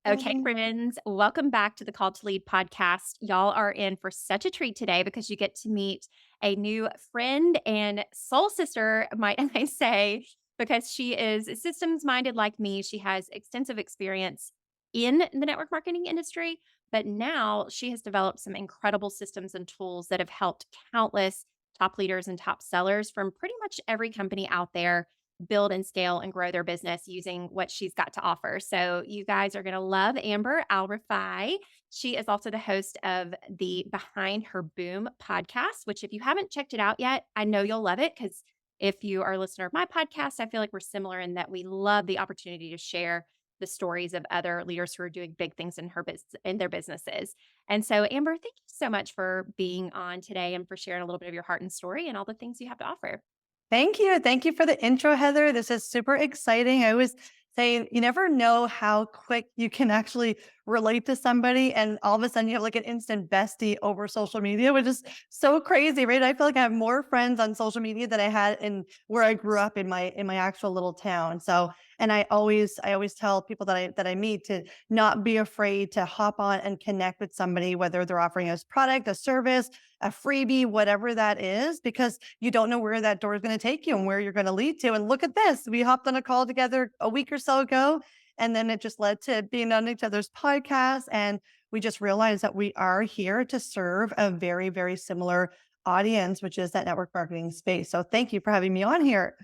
Okay, Um, friends, welcome back to the Call to Lead podcast. Y'all are in for such a treat today because you get to meet a new friend and soul sister, might I say, because she is systems minded like me. She has extensive experience in the network marketing industry, but now she has developed some incredible systems and tools that have helped countless top leaders and top sellers from pretty much every company out there build and scale and grow their business using what she's got to offer. So you guys are going to love Amber Alrifai. She is also the host of the Behind Her Boom podcast, which if you haven't checked it out yet, I know you'll love it because if you are a listener of my podcast, I feel like we're similar in that we love the opportunity to share the stories of other leaders who are doing big things in her business in their businesses. And so Amber, thank you so much for being on today and for sharing a little bit of your heart and story and all the things you have to offer. Thank you. Thank you for the intro, Heather. This is super exciting. I always say you never know how quick you can actually relate to somebody, and all of a sudden you have like an instant bestie over social media, which is so crazy, right? I feel like I have more friends on social media than I had in where I grew up in my actual little town. So, and I always tell people that I meet to not be afraid to hop on and connect with somebody, whether they're offering us product, a service, a freebie, whatever that is, because you don't know where that door is going to take you and where you're going to lead to. And look at this. We hopped on a call together a week or so ago, and then it just led to being on each other's podcasts. And we just realized that we are here to serve a very, very similar audience, which is that network marketing space. So thank you for having me on here.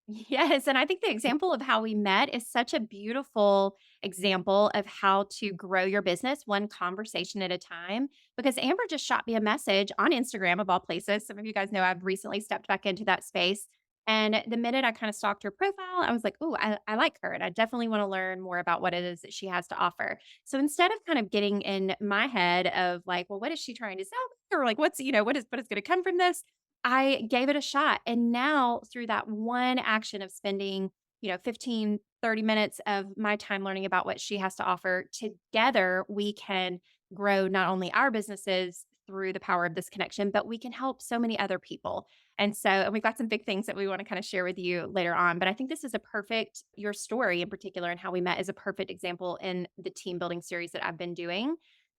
Yes, and I think the example of how we met is such a beautiful example of how to grow your business one conversation at a time. Because Amber just shot me a message on Instagram, of all places. Some of you guys know I've recently stepped back into that space. And the minute I kind of stalked her profile, I was like, oh, I like her. And I definitely want to learn more about what it is that she has to offer. So instead of kind of getting in my head of like, well, what is she trying to sell me? Or like, what is going to come from this? I gave it a shot. And now through that one action of spending, 15, 30 minutes of my time learning about what she has to offer, together we can grow not only our businesses through the power of this connection, but we can help so many other people. And we've got some big things that we want to kind of share with you later on. But I think this is a perfect, your story in particular and how we met is a perfect example in the team building series that I've been doing.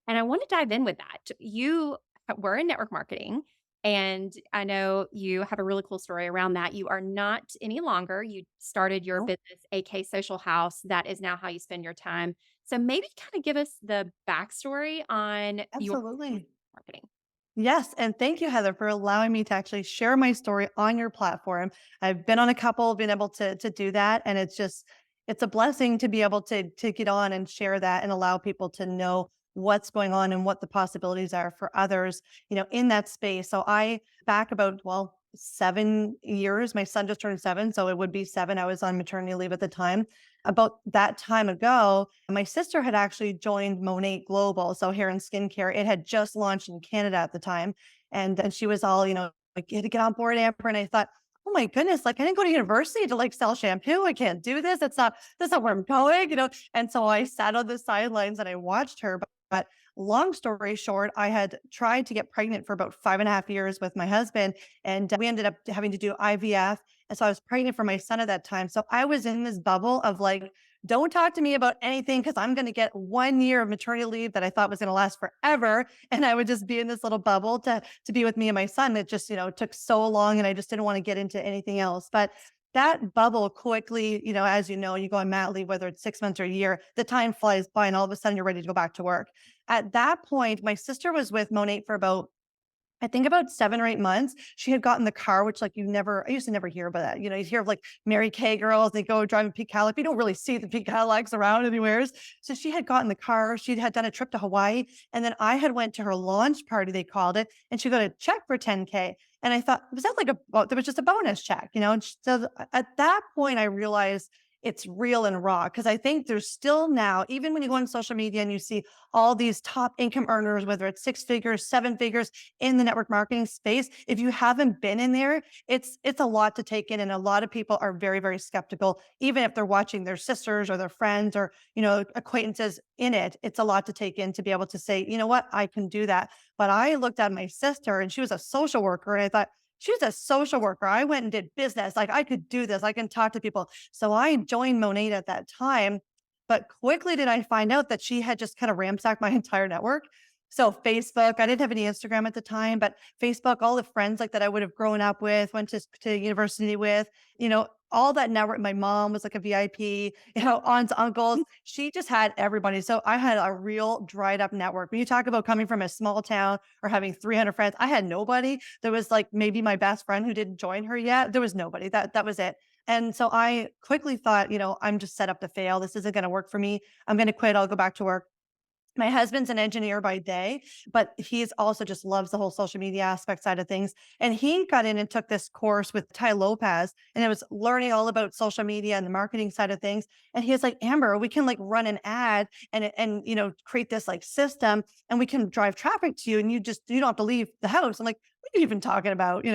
And I want to dive in with that. You were in network marketing and I know you have a really cool story around that. You are not any longer. You started your Oh, business, AK Social House. That is now how you spend your time. So maybe kind of give us the backstory on your absolutely. marketing. Yes, and thank you, Heather, for allowing me to actually share my story on your platform. I've been on a couple, been able to do that, and it's a blessing to be able to get on and share that and allow people to know what's going on and what the possibilities are for others, in that space. So I back about 7 years. My son just turned 7, so it would be 7. I was on maternity leave at the time. About that time ago, my sister had actually joined Monat Global, so hair and skincare. It had just launched in Canada at the time, and she was all, like, "You had to get on board, Amber." And I thought, "Oh my goodness, like, I didn't go to university to, like, sell shampoo. I can't do this. That's not where I'm going." And so I sat on the sidelines and I watched her. But long story short, I had tried to get pregnant for about 5.5 years with my husband, and we ended up having to do IVF. And so I was pregnant for my son at that time. So I was in this bubble of like, don't talk to me about anything because I'm going to get 1 year of maternity leave that I thought was going to last forever. And I would just be in this little bubble to be with me and my son. It just, took so long and I just didn't want to get into anything else. But that bubble quickly, as you go on mat leave, whether it's 6 months or a year, the time flies by and all of a sudden you're ready to go back to work. At that point, my sister was with Monat for about, I think, about 7 or 8 months. She had gotten the car, which, like, I used to never hear about that. You hear of like Mary Kay girls, they go driving pink Cadillac. You don't really see the pink Cadillacs around anywheres. So she had gotten the car. She had done a trip to Hawaii. And then I had went to her launch party, they called it, and she got a check for 10K. And I thought, was that like well, there was just a bonus check. And so at that point, I realized it's real and raw because I think there's still now, even when you go on social media and you see all these top income earners, whether it's 6 figures, 7 figures, in the network marketing space, if you haven't been in there, it's a lot to take in, and a lot of people are very, very skeptical. Even if they're watching their sisters or their friends or acquaintances in it, it's a lot to take in to be able to say, you know what, I can do that. But I looked at my sister, and she was a social worker, and I thought, she was a social worker. I went and did business. Like, I could do this. I can talk to people. So I joined Monat at that time. But quickly did I find out that she had just kind of ransacked my entire network. So Facebook, I didn't have any Instagram at the time, but Facebook, all the friends like that I would have grown up with, went to university with, all that network. My mom was like a VIP, aunts, uncles. She just had everybody. So I had a real dried up network. When you talk about coming from a small town or having 300 friends, I had nobody. There was like maybe my best friend who didn't join her yet. There was nobody. That was it. And so I quickly thought, I'm just set up to fail. This isn't going to work for me. I'm going to quit. I'll go back to work. My husband's an engineer by day, but he's also just loves the whole social media aspect side of things. And he got in and took this course with Ty Lopez, and it was learning all about social media and the marketing side of things. And he was like, Amber, we can like run an ad and create this like system, and we can drive traffic to you, and you don't have to leave the house. I'm like, what are you even talking about?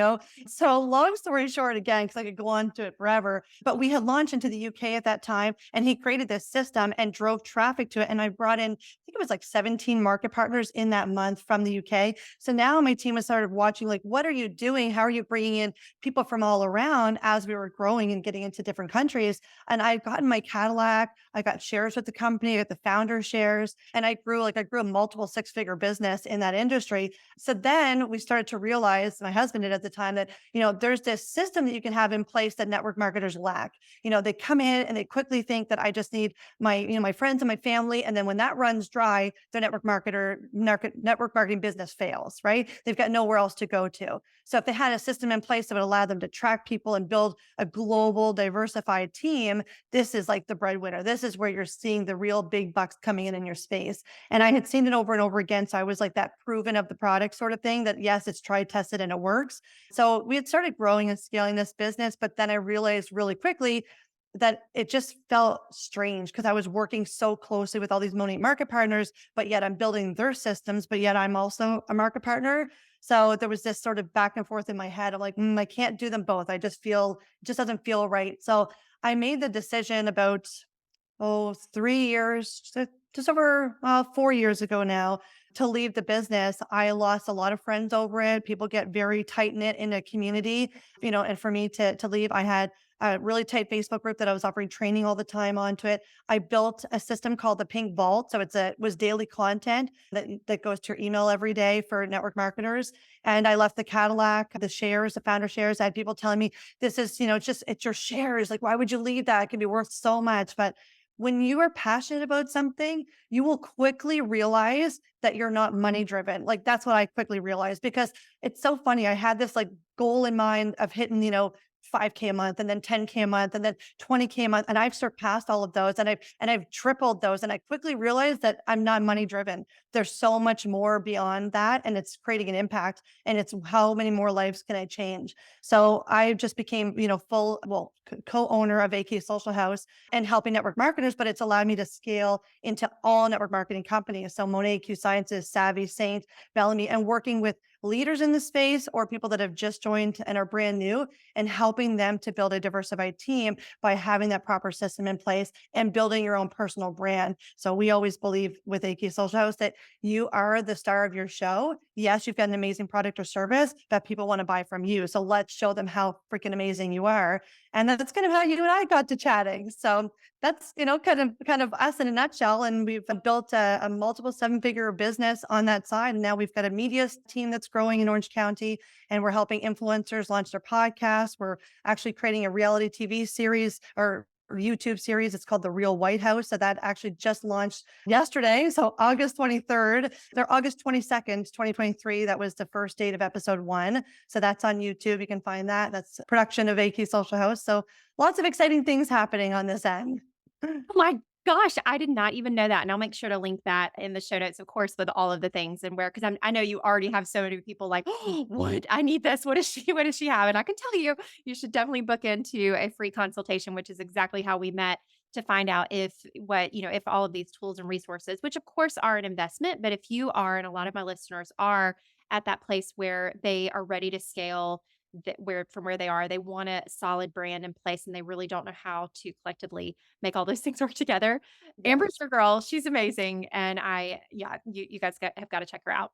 So long story short, again, because I could go on to it forever, but we had launched into the UK at that time, and he created this system and drove traffic to it. And I brought in, I think it was like 17 market partners in that month from the UK. So now my team has started watching, like, what are you doing? How are you bringing in people from all around as we were growing and getting into different countries? And I've gotten my Cadillac, I got shares with the company, I got the founder shares, and I grew a multiple six-figure business in that industry. So then we started to realize, my husband did at the time, that, there's this system that you can have in place that network marketers lack. They come in and they quickly think that I just need my friends and my family. And then when that runs dry, their network marketing business fails, right? They've got nowhere else to go to. So if they had a system in place that would allow them to track people and build a global diversified team, this is like the breadwinner. This is where you're seeing the real big bucks coming in your space. And I had seen it over and over again. So I was like that proven of the product sort of thing, that yes, it's tried, tested, and it works. So we had started growing and scaling this business, but then I realized really quickly that it just felt strange because I was working so closely with all these Monate market partners, but yet I'm building their systems, but yet I'm also a market partner. So there was this sort of back and forth in my head. I'm like, I can't do them both. It just doesn't feel right. So I made the decision about 3 years, just over 4 years ago now, to leave the business. I lost a lot of friends over it. People get very tight knit in a community, and for me to leave, I had a really tight Facebook group that I was offering training all the time onto it. I built a system called the Pink Vault. So it was daily content that goes to your email every day for network marketers. And I left the Cadillac, the shares, the founder shares. I had people telling me, this is, it's your shares. Like, why would you leave that? It can be worth so much. But when you are passionate about something, you will quickly realize that you're not money driven. Like, that's what I quickly realized, because it's so funny. I had this like goal in mind of hitting, 5K a month, and then 10K a month, and then 20K a month. And I've surpassed all of those, and I've tripled those. And I quickly realized that I'm not money driven. There's so much more beyond that. And it's creating an impact. And it's how many more lives can I change? So I just became, co-owner of AK Social House and helping network marketers, but it's allowed me to scale into all network marketing companies. So Monet, Q Sciences, Savvy, Saint, Bellamy, and working with leaders in the space or people that have just joined and are brand new, and helping them to build a diversified team by having that proper system in place and building your own personal brand. So we always believe with AK Social House that you are the star of your show. Yes, you've got an amazing product or service that people want to buy from you. So let's show them how freaking amazing you are. And that's kind of how you and I got to chatting. So that's, kind of us in a nutshell. And we've built a multiple seven-figure business on that side. And now we've got a media team that's growing in Orange County, and we're helping influencers launch their podcasts. We're actually creating a reality TV series or YouTube series. It's called The Real White House. So that actually just launched yesterday. So August 23rd, or August 22nd, 2023. That was the first date of episode one. So that's on YouTube. You can find that. That's a production of AK Social House. So lots of exciting things happening on this end. Oh my gosh, I did not even know that, and I'll make sure to link that in the show notes, of course, with all of the things and where, because I know you already have so many people like, "Oh, what? I need this. What does she have?" And I can tell you, you should definitely book into a free consultation, which is exactly how we met, to find out if all of these tools and resources, which of course are an investment, but if you are, and a lot of my listeners are at that place where they are ready to scale, that where from where they are, they want a solid brand in place and they really don't know how to collectively make all those things work together. Amber's Yes. your girl. She's amazing. And yeah, you guys have got to check her out.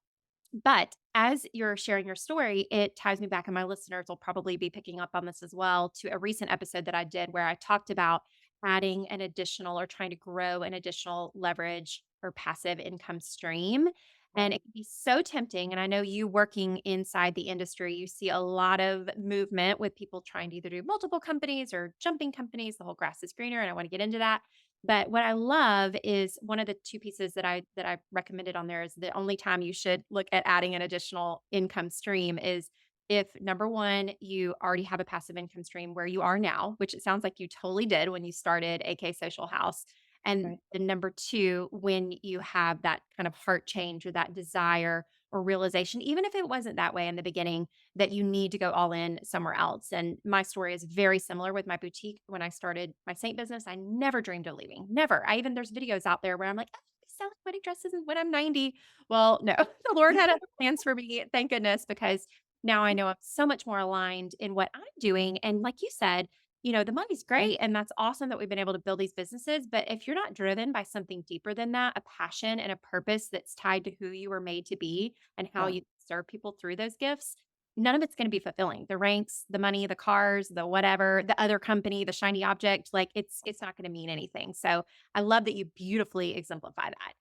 But as you're sharing your story, it ties me back, and my listeners will probably be picking up on this as well, to a recent episode that I did where I talked about adding an additional or trying to grow an additional leverage or passive income stream. And Right. it can be so tempting. And I know you working inside the industry, you see a lot of movement with people trying to either do multiple companies or jumping companies. The whole grass is greener, and I want to get into that. But what I love is one of the two pieces that I recommended on there is the only time you should look at adding an additional income stream is if number one, you already have a passive income stream where you are now, which it sounds like you totally did when you started AK Social House. And Right. the number two, when you have that kind of heart change or that desire or realization, even if it wasn't that way in the beginning, that you need to go all in somewhere else. And my story is very similar with my boutique. When I started my Saint business, I never dreamed of leaving. Never. I even, there's videos out there where I'm like, "Oh, I sell wedding dresses when I'm 90." Well, no, the Lord had other plans for me. Thank goodness, because now I know I'm so much more aligned in what I'm doing. And like you said, the money's great and that's awesome that we've been able to build these businesses. But if you're not driven by something deeper than that, a passion and a purpose that's tied to who you were made to be and how Yeah. you serve people through those gifts, none of it's going to be fulfilling. The ranks, the money, the cars, the whatever, the other company, the shiny object, like it's not going to mean anything. So I love that you beautifully exemplify that.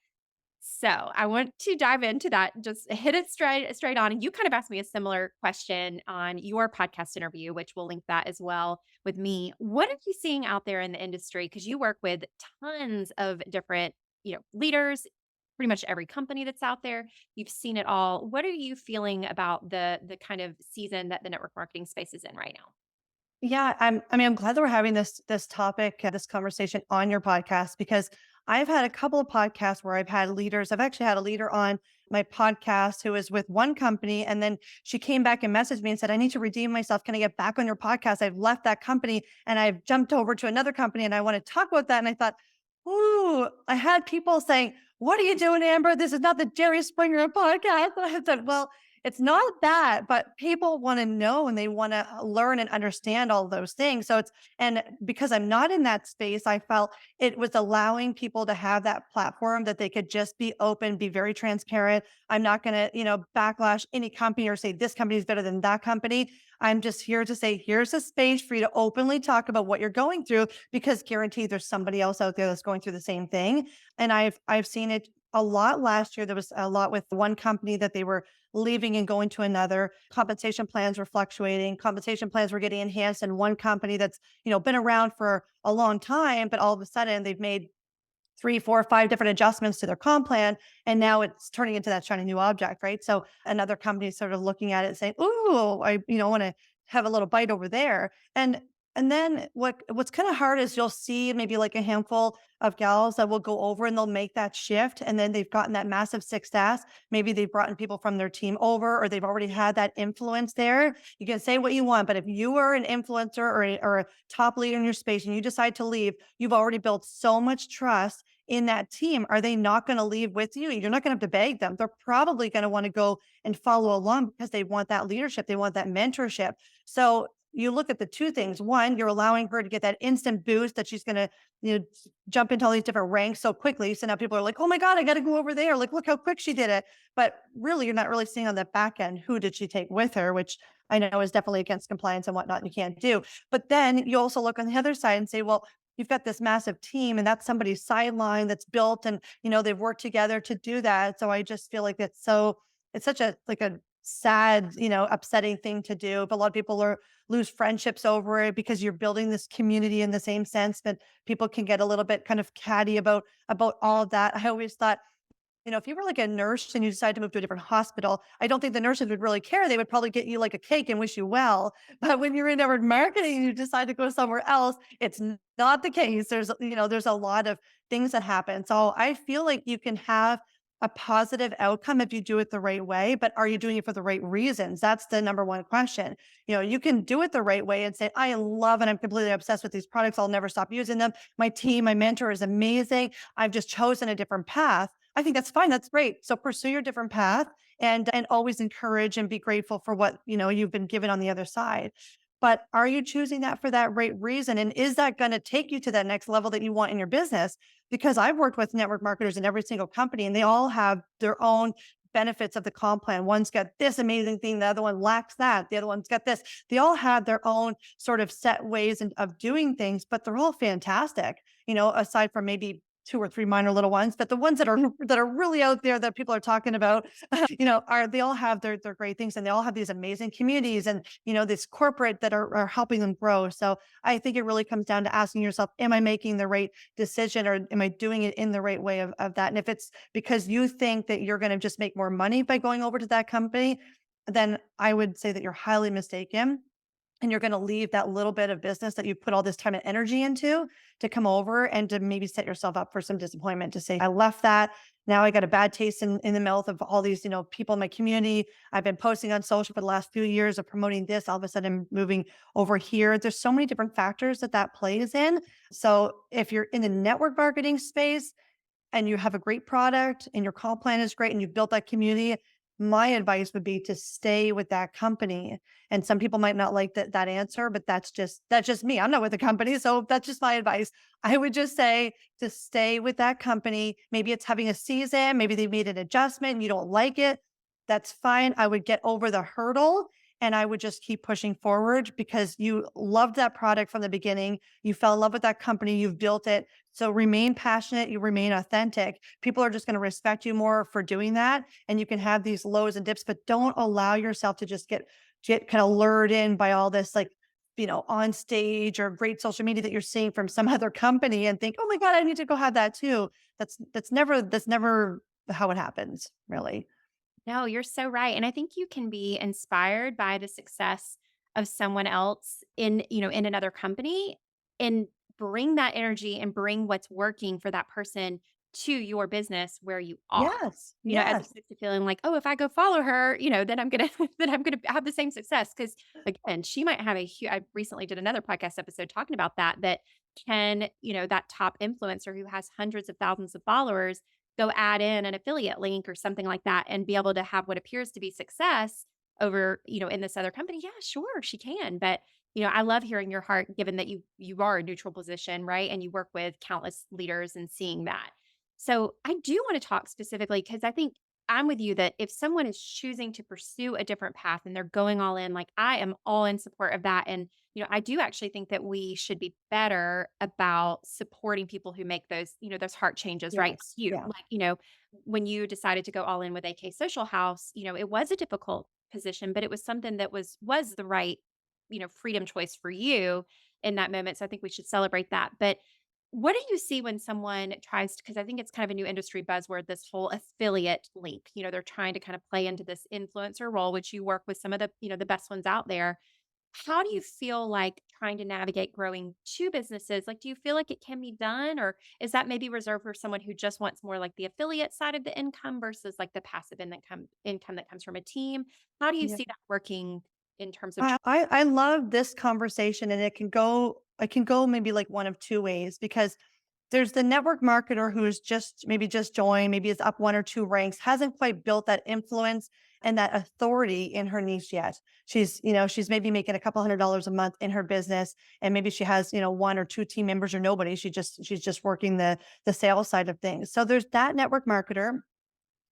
So I want to dive into that, just hit it straight on. And you kind of asked me a similar question on your podcast interview, which we'll link that as well with me. What are you seeing out there in the industry? Because you work with tons of different, leaders, pretty much every company that's out there. You've seen it all. What are you feeling about the kind of season that the network marketing space is in right now? Yeah, I'm glad that we're having this topic, this conversation on your podcast because I've had a couple of podcasts where I've had leaders. I've actually had a leader on my podcast who was with one company, and then she came back and messaged me and said, "I need to redeem myself. Can I get back on your podcast? I've left that company and I've jumped over to another company, and I want to talk about that." And I thought, "Ooh," I had people saying, "What are you doing, Amber? This is not the Jerry Springer podcast." And I said, "Well, it's not that, but people wanna know and they wanna learn and understand all those things. So it's and because I'm not in that space, I felt it was allowing people to have that platform that they could just be open, be very transparent. I'm not gonna, backlash any company or say this company is better than that company. I'm just here to say, here's a space for you to openly talk about what you're going through because guaranteed there's somebody else out there that's going through the same thing. And I've seen it a lot last year. There was a lot with one company that they were leaving and going to another. Compensation plans were fluctuating. Compensation plans were getting enhanced in one company that's, been around for a long time, but all of a sudden they've made 3, 4, 5 different adjustments to their comp plan, and now it's turning into that shiny new object, right? So another company is sort of looking at it saying, "Ooh, I, want to have a little bite over there." And then what's kind of hard is you'll see maybe like a handful of gals that will go over and they'll make that shift, and then they've gotten that massive success. Maybe they've brought in people from their team over, or they've already had that influence there. You can say what you want, but if you are an influencer or a top leader in your space and you decide to leave, you've already built so much trust in that team. Are they not going to leave with you? You're not going to have to beg them. They're probably going to want to go and follow along because they want that leadership, they want that mentorship. So you look at the two things. One, you're allowing her to get that instant boost that she's going to, jump into all these different ranks so quickly. So now people are like, "Oh my God, I got to go over there. Like, look how quick she did it." But really, you're not really seeing on the back end who did she take with her, which I know is definitely against compliance and whatnot. And you can't do. But then you also look on the other side and say, well, you've got this massive team and that's somebody's sideline that's built and they've worked together to do that. So I just feel like it's such a like a sad, upsetting thing to do. But a lot of people are lose friendships over it because you're building this community in the same sense, but people can get a little bit kind of catty about all of that. I always thought, if you were like a nurse and you decide to move to a different hospital, I don't think the nurses would really care. They would probably get you like a cake and wish you well. But when you're in network marketing and you decide to go somewhere else, it's not the case. There's a lot of things that happen. So I feel like you can have a positive outcome if you do it the right way, but are you doing it for the right reasons? That's the number one question. You can do it the right way and say, "I love and I'm completely obsessed with these products. I'll never stop using them. My team, my mentor is amazing. I've just chosen a different path." I think that's fine. That's great. So pursue your different path and always encourage and be grateful for what, you've been given on the other side. But are you choosing that for that right reason? And is that going to take you to that next level that you want in your business? Because I've worked with network marketers in every single company and they all have their own benefits of the comp plan. One's got this amazing thing, the other one lacks that, the other one's got this. They all have their own sort of set ways of doing things, but they're all fantastic, aside from maybe two or three minor little ones, but the ones that are really out there that people are talking about, are they all have their great things, and they all have these amazing communities, and this corporate that are helping them grow. So I think it really comes down to asking yourself, am I making the right decision, or am I doing it in the right way of that? And if it's because you think that you're going to just make more money by going over to that company, then I would say that you're highly mistaken, and you're going to leave that little bit of business that you put all this time and energy into to come over and to maybe set yourself up for some disappointment, to say, I left that. Now I got a bad taste in the mouth of all these, people in my community. I've been posting on social for the last few years of promoting this. All of a sudden, I'm moving over here. There's so many different factors that plays in. So if you're in the network marketing space, and you have a great product and your call plan is great and you've built that community, my advice would be to stay with that company. And some people might not like that answer, but that's just me. I'm not with the company, so that's just my advice. I would just say to stay with that company. Maybe it's having a season, maybe they made an adjustment and you don't like it. That's fine. I would get over the hurdle and I would just keep pushing forward because you loved that product from the beginning. You fell in love with that company, you've built it. So remain passionate, you remain authentic. People are just going to respect you more for doing that. And you can have these lows and dips, but don't allow yourself to just get kind of lured in by all this, like, on stage or great social media that you're seeing from some other company and think, oh my God, I need to go have that too. That's never how it happens, really. No, you're so right. And I think you can be inspired by the success of someone else in another company, and bring that energy and bring what's working for that person to your business where you are. Yes. As Yes. opposed to feeling like, oh, if I go follow her, then I'm gonna then I'm gonna have the same success. Cause again, she might have a huge I recently did another podcast episode talking about that can, that top influencer who has hundreds of thousands of followers go add in an affiliate link or something like that and be able to have what appears to be success over, in this other company. Yeah, sure, she can. But, I love hearing your heart given that you are a neutral position, right? And you work with countless leaders and seeing that. So I do want to talk specifically because I think I'm with you that if someone is choosing to pursue a different path and they're going all in, like I am all in support of that. And I do actually think that we should be better about supporting people who make those heart changes, right? Yes. You, Yeah. like, when you decided to go all in with AK Social House, it was a difficult position, but it was something that was the right, freedom choice for you in that moment. So I think we should celebrate that. But what do you see when someone tries to, because I think it's kind of a new industry buzzword, this whole affiliate link. They're trying to kind of play into this influencer role, which you work with some of the best ones out there. How do you feel like trying to navigate growing 2 businesses? Like, do you feel like it can be done, or is that maybe reserved for someone who just wants more like the affiliate side of the income versus like the passive income that comes from a team? How do you Yeah. see that working in terms of I love this conversation, and it can go maybe like one of two ways, because there's the network marketer who is just joined, maybe is up one or two ranks, hasn't quite built that influence and that authority in her niche yet. She's maybe making a couple $100 a month in her business, and maybe she has, one or two team members or nobody. She's just working the sales side of things. So there's that network marketer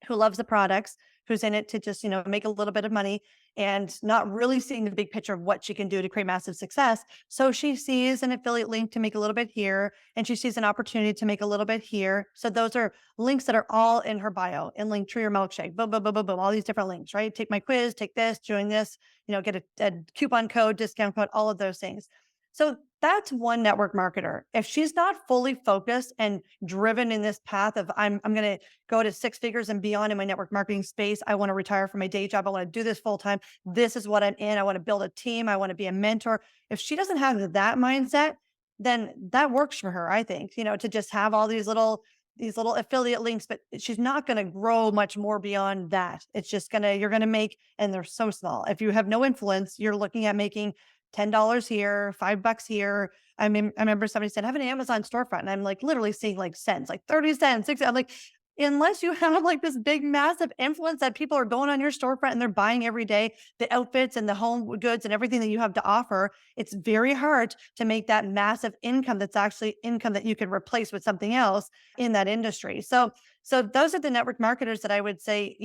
who loves the products, who's in it to just, make a little bit of money and not really seeing the big picture of what she can do to create massive success. So she sees an affiliate link to make a little bit here, and she sees an opportunity to make a little bit here. So those are links that are all in her bio, in Linktree or Milkshake, boom, boom, boom, boom, boom, all these different links, right? Take my quiz, take this, join this, get a coupon code, discount code, all of those things. So that's one network marketer. If she's not fully focused and driven in this path of I'm going to go to six figures and beyond in my network marketing space. I want to retire from my day job. I want to do this full time. This is what I'm in. I want to build a team. I want to be a mentor. If she doesn't have that mindset, then that works for her, I think, to just have all these little affiliate links, but she's not going to grow much more beyond that. It's just you're going to make, and they're so small. If you have no influence, you're looking at making $10 here, $5 here. I mean, I remember somebody said, have an Amazon storefront. And I'm like literally seeing like cents, like 30 cents, 60. I'm like, unless you have like this big, massive influence that people are going on your storefront and they're buying every day, the outfits and the home goods and everything that you have to offer, it's very hard to make that massive income that's actually income that you can replace with something else in that industry. So those are the network marketers that I would say,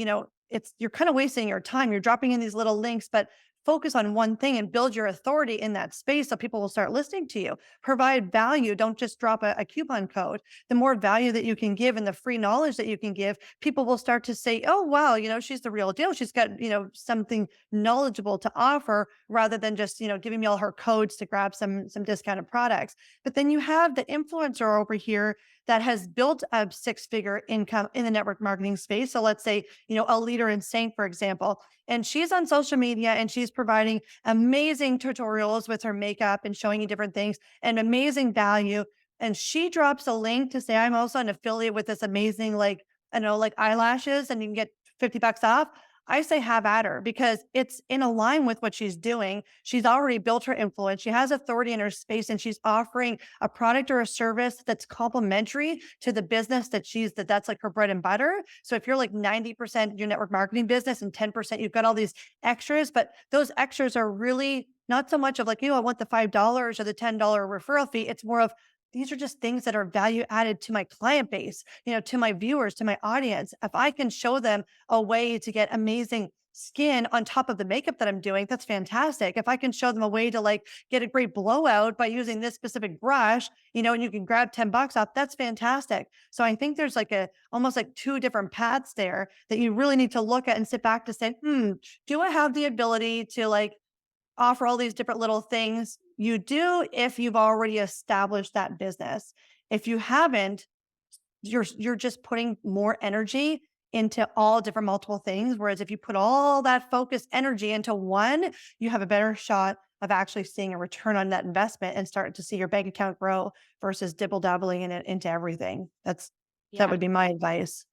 you're kind of wasting your time. You're dropping in these little links, but focus on one thing and build your authority in that space so people will start listening to you. Provide value. Don't just drop a coupon code. The more value that you can give and the free knowledge that you can give, people will start to say, oh, wow, she's the real deal. She's got, something knowledgeable to offer rather than just, giving me all her codes to grab some discounted products. But then you have the influencer over here that has built a six-figure income in the network marketing space. So let's say, a leader in Saint, for example, and she's on social media and she's providing amazing tutorials with her makeup and showing you different things and amazing value. And she drops a link to say, I'm also an affiliate with this amazing, like, I know, like eyelashes, and you can get $50 off. I say have at her because it's in align with what she's doing. She's already built her influence. She has authority in her space and she's offering a product or a service that's complementary to the business that's like her bread and butter. So if you're like 90% your network marketing business and 10% you've got all these extras, but those extras are really not so much of like, I want the $5 or the $10 referral fee. It's more of these are just things that are value added to my client base, to my viewers, to my audience. If I can show them a way to get amazing skin on top of the makeup that I'm doing, that's fantastic. If I can show them a way to like get a great blowout by using this specific brush, and you can grab $10 off, that's fantastic. So I think there's like almost like two different paths there that you really need to look at and sit back to say, do I have the ability to like offer all these different little things? You do if you've already established that business. If you haven't, you're just putting more energy into all different multiple things. Whereas if you put all that focused energy into one, you have a better shot of actually seeing a return on that investment and starting to see your bank account grow versus dibble dabbling in it into everything. That Yeah. would be my advice.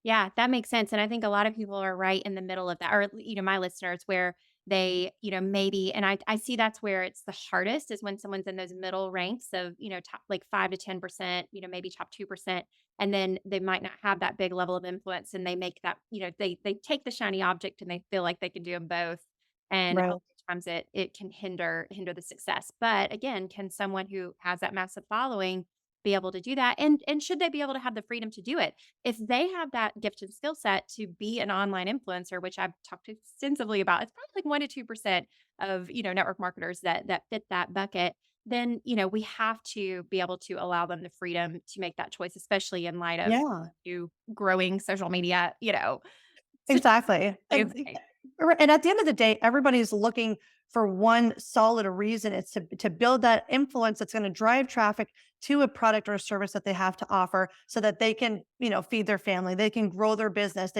Yeah, that makes sense, and I think a lot of people are right in the middle of that, or, my listeners where they, maybe and I see that's where it's the hardest is when someone's in those middle ranks of, top like 5 to 10%, maybe top 2%, and then they might not have that big level of influence, and they make that, they take the shiny object and they feel like they can do them both, and a lot Right. of times it can hinder the success. But again, can someone who has that massive following be able to do that? And should they be able to have the freedom to do it? If they have that gift and skill set to be an online influencer, which I've talked extensively about, it's probably like 1 to 2% of, network marketers that fit that bucket, then, we have to be able to allow them the freedom to make that choice, especially in light of Yeah. you growing social media, Exactly. situation. And at the end of the day, everybody's looking for one solid reason. It's to build that influence that's going to drive traffic to a product or a service that they have to offer so that they can, feed their family, they can grow their business,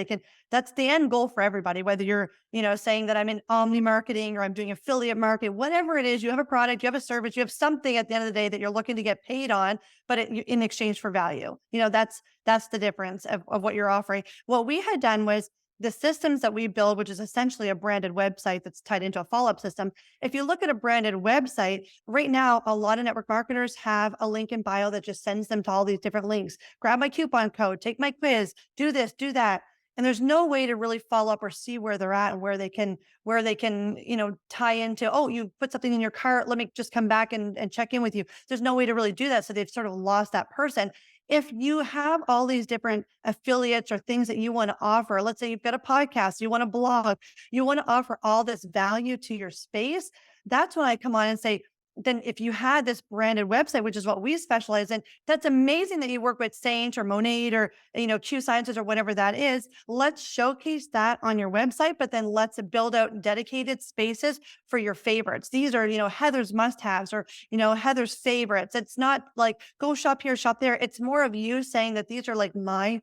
that's the end goal for everybody, whether you're, saying that I'm in omni marketing or I'm doing affiliate marketing, whatever it is, you have a product, you have a service, you have something at the end of the day that you're looking to get paid on, but in exchange for value. That's the difference of what you're offering. What we had done was the systems that we build, which is essentially a branded website that's tied into a follow up system. If you look at a branded website, right now, a lot of network marketers have a link in bio that just sends them to all these different links. Grab my coupon code, take my quiz, do this, do that. And there's no way to really follow up or see where they're at and where they can, tie into, oh, you put something in your cart. Let me just come back and check in with you. There's no way to really do that. So they've sort of lost that person. If you have all these different affiliates or things that you want to offer, let's say you've got a podcast, you want to blog, you want to offer all this value to your space, that's when I come on and say, then if you had this branded website, which is what we specialize in, that's amazing that you work with Saint or Monade or Q Sciences or whatever that is. Let's showcase that on your website, but then let's build out dedicated spaces for your favorites. These are, Heather's must-haves or Heather's favorites. It's not like go shop here, shop there. It's more of you saying that these are like my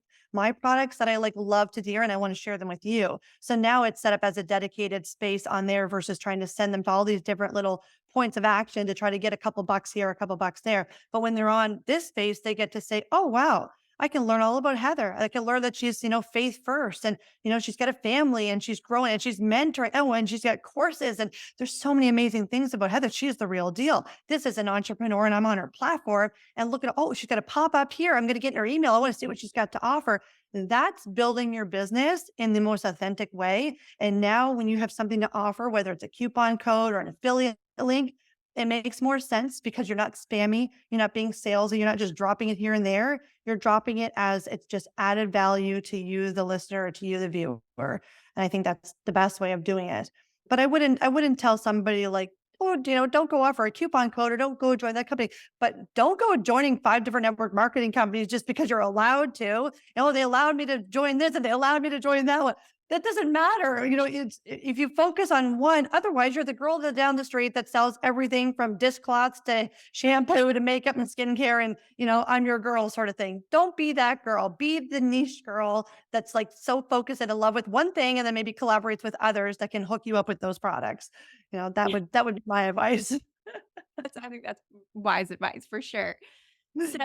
products that I like love to dear and I want to share them with you. So now it's set up as a dedicated space on there versus trying to send them to all these different little points of action to try to get a couple bucks here, a couple bucks there. But when they're on this space, they get to say, "Oh wow, I can learn all about Heather. I can learn that she's, faith first and, she's got a family and she's growing and she's mentoring. Oh, and she's got courses. And there's so many amazing things about Heather. She's the real deal. This is an entrepreneur and I'm on her platform and look at, oh, she's got a pop up here. I'm going to get in her email. I want to see what she's got to offer. That's building your business in the most authentic way. And now when you have something to offer, whether it's a coupon code or an affiliate link, it makes more sense because you're not spammy, you're not being salesy, you're not just dropping it here and there. You're dropping it as it's just added value to you, the listener, or to you, the viewer. And I think that's the best way of doing it. But I wouldn't tell somebody like, oh, don't go offer a coupon code or don't go join that company. But don't go joining 5 different network marketing companies just because you're allowed to. Oh, they allowed me to join this and they allowed me to join that one. That doesn't matter. It's if you focus on one, otherwise you're the girl down the street that sells everything from dishcloths to shampoo to makeup and skincare and, I'm your girl sort of thing. Don't be that girl. Be the niche girl that's like so focused and in love with one thing and then maybe collaborates with others that can hook you up with those products. That would be my advice. I think that's wise advice for sure. So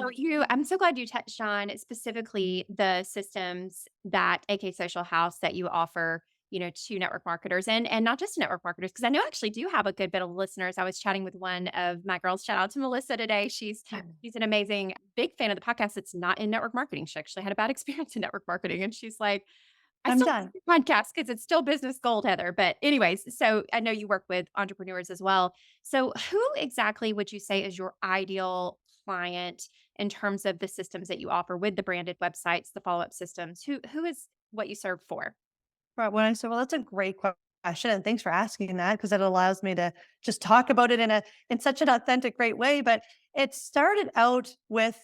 I'm so glad you touched on specifically the systems that AK Social House that you offer, to network marketers and not just to network marketers, because I know I actually do have a good bit of listeners. I was chatting with one of my girls. Shout out to Melissa today. She's an amazing big fan of the podcast. That's not in network marketing. She actually had a bad experience in network marketing. And she's like, I I'm still done. listen to podcasts because it's still business gold, Heather. But anyways, so I know you work with entrepreneurs as well. So who exactly would you say is your ideal client in terms of the systems that you offer with the branded websites, the follow-up systems? Who is what you serve for? Right. When I said, well, that's a great question, and thanks for asking that because it allows me to just talk about it in such an authentic, great way. But it started out with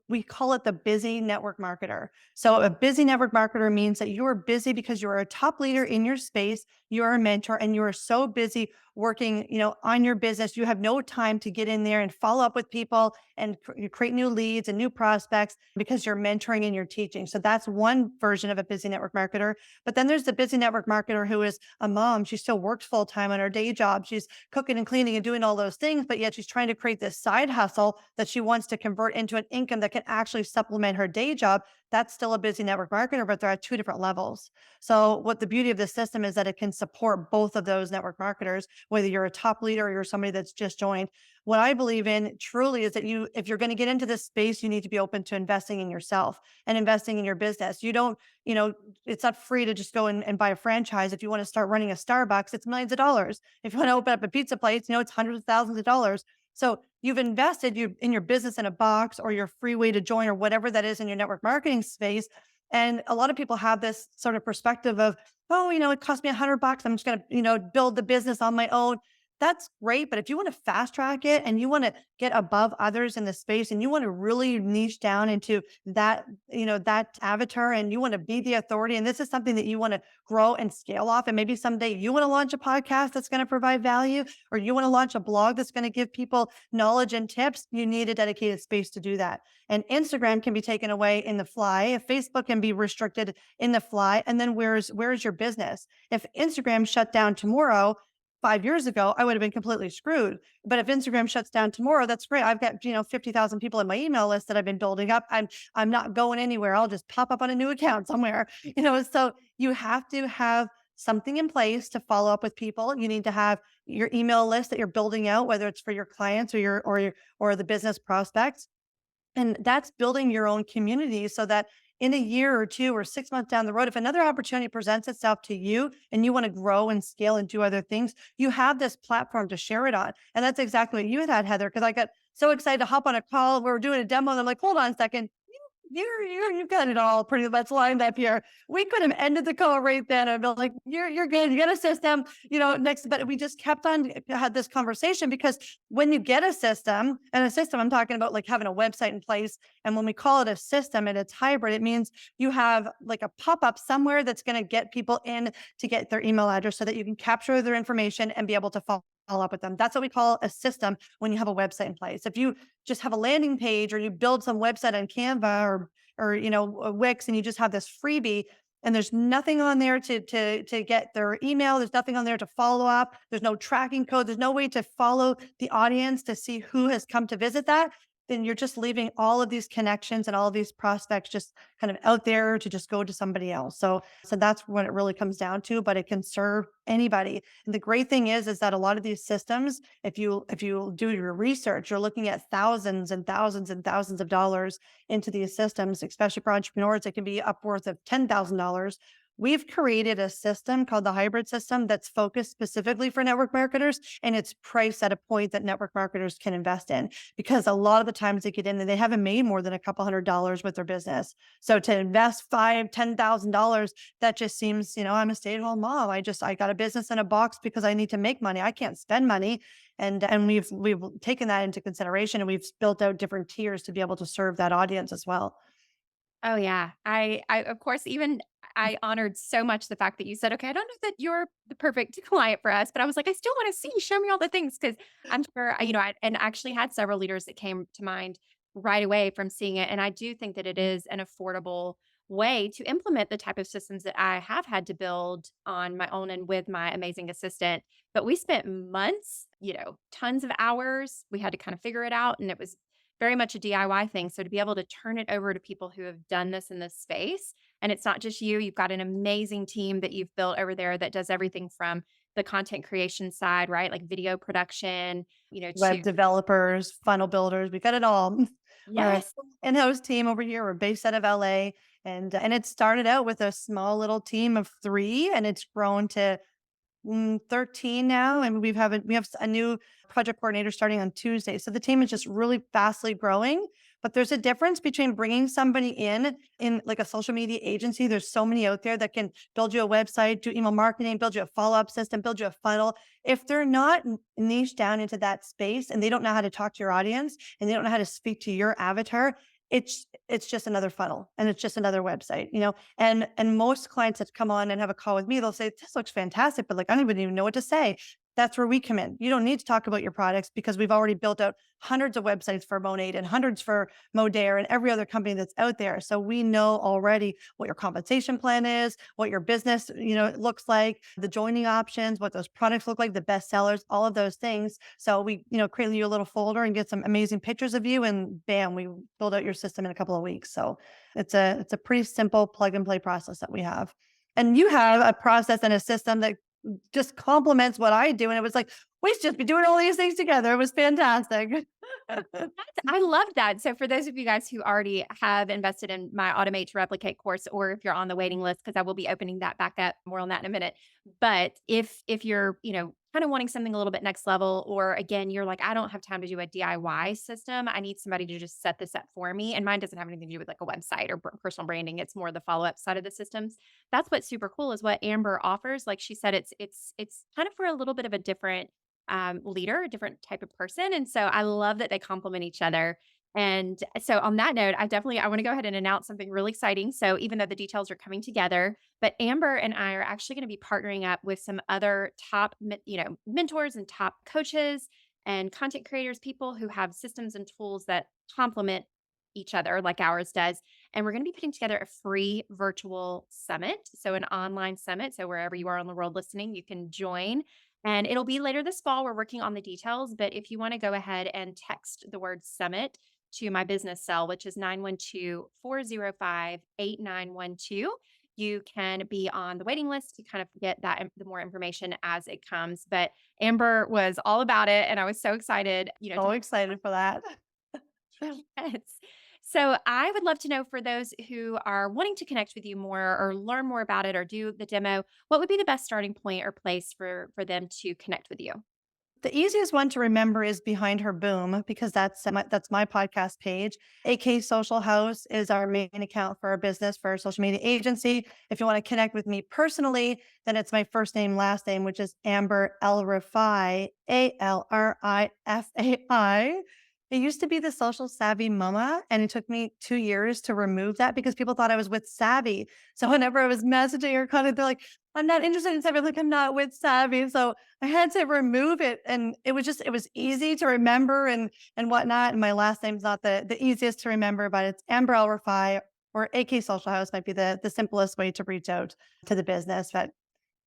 we call it the busy network marketer. So a busy network marketer means that you are busy because you are a top leader in your space, you are a mentor, and you are so busy working, on your business, you have no time to get in there and follow up with people and you create new leads and new prospects because you're mentoring and you're teaching. So that's one version of a busy network marketer. But then there's the busy network marketer who is a mom. She still works full time on her day job. She's cooking and cleaning and doing all those things, but yet she's trying to create this side hustle that she wants to convert into an income that can actually supplement her day job. That's still a busy network marketer, but they're at two different levels. So, what the beauty of this system is that it can support both of those network marketers, whether you're a top leader or you're somebody that's just joined. What I believe in truly is that if you're going to get into this space, you need to be open to investing in yourself and investing in your business. You don't, you know, it's not free to just go and buy a franchise. If you want to start running a Starbucks, it's millions of dollars. If you want to open up a pizza place, it's hundreds of thousands of dollars. So you've invested in your business in a box or your free way to join or whatever that is in your network marketing space. And a lot of people have this sort of perspective of, oh, it cost me $100. I'm just going to, build the business on my own. That's great. But if you want to fast track it and you want to get above others in the space and you want to really niche down into that, that avatar and you want to be the authority, and this is something that you want to grow and scale off. And maybe someday you want to launch a podcast that's going to provide value, or you want to launch a blog that's going to give people knowledge and tips. You need a dedicated space to do that. And Instagram can be taken away in the fly. Facebook can be restricted in the fly. And then where's your business? If Instagram shut down tomorrow, 5 years ago, I would have been completely screwed. But if Instagram shuts down tomorrow, that's great. I've got, 50,000 people in my email list that I've been building up. I'm not going anywhere. I'll just pop up on a new account somewhere. So you have to have something in place to follow up with people. You need to have your email list that you're building out, whether it's for your clients or the business prospects. And that's building your own community so that in a year or 2 or 6 months down the road, if another opportunity presents itself to you and you want to grow and scale and do other things, you have this platform to share it on. And that's exactly what you had, Heather, because I got so excited to hop on a call. We were doing a demo and I'm like, hold on a second. You've got it all pretty much lined up here. We could have ended the call right then and been like, you're good. You got a system, next, but we just kept on had this conversation because when you get a system, and a system, I'm talking about like having a website in place. And when we call it a system and it's hybrid, it means you have like a pop-up somewhere that's going to get people in to get their email address so that you can capture their information and be able to follow up with them. That's what we call a system when you have a website in place. If you just have a landing page or you build some website on Canva or a Wix and you just have this freebie and there's nothing on there to get their email, there's nothing on there to follow up, there's no tracking code, there's no way to follow the audience to see who has come to visit that, then you're just leaving all of these connections and all of these prospects just kind of out there to just go to somebody else. So that's what it really comes down to, but it can serve anybody. And the great thing is that a lot of these systems, if you do your research, you're looking at thousands and thousands and thousands of dollars into these systems, especially for entrepreneurs. It can be upwards of $10,000 we've created a system called the hybrid system that's focused specifically for network marketers, and it's priced at a point that network marketers can invest in. Because a lot of the times they get in and they haven't made more than a couple $100 with their business. So to invest five, $10,000, that just seems, I'm a stay-at-home mom. I got a business in a box because I need to make money. I can't spend money. And we've taken that into consideration, and we've built out different tiers to be able to serve that audience as well. Oh, yeah. I of course, even I honored so much the fact that you said, "Okay, I don't know that you're the perfect client for us," but I was like, "I still wanna see, show me all the things because 'cause I'm sure," I and actually had several leaders that came to mind right away from seeing it, and I do think that it is an affordable way to implement the type of systems that I have had to build on my own and with my amazing assistant, but we spent months, tons of hours. We had to kind of figure it out, and it was very much a DIY thing. So to be able to turn it over to people who have done this in this space, and it's not just you, you've got an amazing team that you've built over there that does everything from the content creation side, right? Like video production, to Web developers, funnel builders, we got it all. Our yes. in-house team over here, we're based out of LA, and it started out with a small little team of 3, and it's grown to 13 now, and we have a new project coordinator starting on Tuesday. So the team is just really fastly growing. But there's a difference between bringing somebody in like a social media agency. There's so many out there that can build you a website, do email marketing, build you a follow-up system, build you a funnel. If they're not niche down into that space and they don't know how to talk to your audience and they don't know how to speak to your avatar, it's just another funnel and it's just another website. And most clients that come on and have a call with me, they'll say, "This looks fantastic, but like I don't even know what to say." That's where we come in. You don't need to talk about your products because we've already built out hundreds of websites for Monade and hundreds for Modare and every other company that's out there. So we know already what your compensation plan is, what your business, looks like, the joining options, what those products look like, the best sellers, all of those things. So we, create you a little folder and get some amazing pictures of you, and bam, we build out your system in a couple of weeks. So it's a pretty simple plug and play process that we have. And you have a process and a system that just complements what I do. And it was like, we should just be doing all these things together. It was fantastic. I love that. So for those of you guys who already have invested in my Automate to Replicate course, or if you're on the waiting list, because I will be opening that back up, more on that in a minute. But if you're, kind of wanting something a little bit next level, or again, you're like, I don't have time to do a DIY system. I need somebody to just set this up for me. And mine doesn't have anything to do with like a website or personal branding. It's more the follow-up side of the systems. That's what's super cool is what Amber offers. Like she said, it's kind of for a little bit of a different leader, a different type of person. And so I love that they complement each other. And so on that note, I want to go ahead and announce something really exciting. So even though the details are coming together, but Amber and I are actually going to be partnering up with some other top, mentors and top coaches and content creators, people who have systems and tools that complement each other like ours does. And we're going to be putting together a free virtual summit. So an online summit. So wherever you are on the world listening, you can join and it'll be later this fall. We're working on the details, but if you want to go ahead and text the word summit to my business cell, which is 912-405-8912, you can be on the waiting list to kind of get the more information as it comes. But Amber was all about it, and I was so excited, to So excited for that. yes. So I would love to know for those who are wanting to connect with you more or learn more about it or do the demo, what would be the best starting point or place for them to connect with you? The easiest one to remember is Behind Her Boom because that's my podcast page. AK Social House is our main account for our business for our social media agency. If you want to connect with me personally, then it's my first name, last name, which is Amber Alrifai, Alrifai. It used to be the Social Savvy Mama, and it took me 2 years to remove that because people thought I was with Savvy. So whenever I was messaging or kind of, they're like, "I'm not interested in Savvy." I'm like, "I'm not with Savvy." So I had to remove it, and it was easy to remember and whatnot. And my last name's not the easiest to remember, but it's Amber El Rafai, or AK Social House might be the simplest way to reach out to the business. But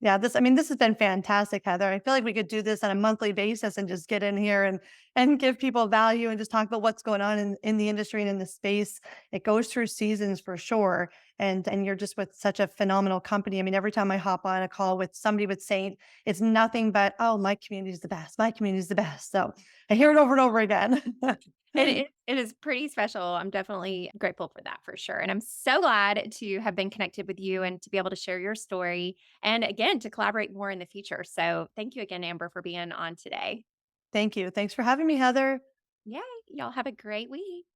yeah, this has been fantastic, Heather. I feel like we could do this on a monthly basis and just get in here and give people value and just talk about what's going on in the industry and in the space. It goes through seasons for sure. And you're just with such a phenomenal company. I mean, every time I hop on a call with somebody with Saint, it's nothing but, oh, my community is the best. My community is the best. So I hear it over and over again. It is pretty special. I'm definitely grateful for that for sure, and I'm so glad to have been connected with you and to be able to share your story, and again, to collaborate more in the future. So, thank you again, Amber, for being on today. Thank you. Thanks for having me, Heather. Yeah, y'all have a great week.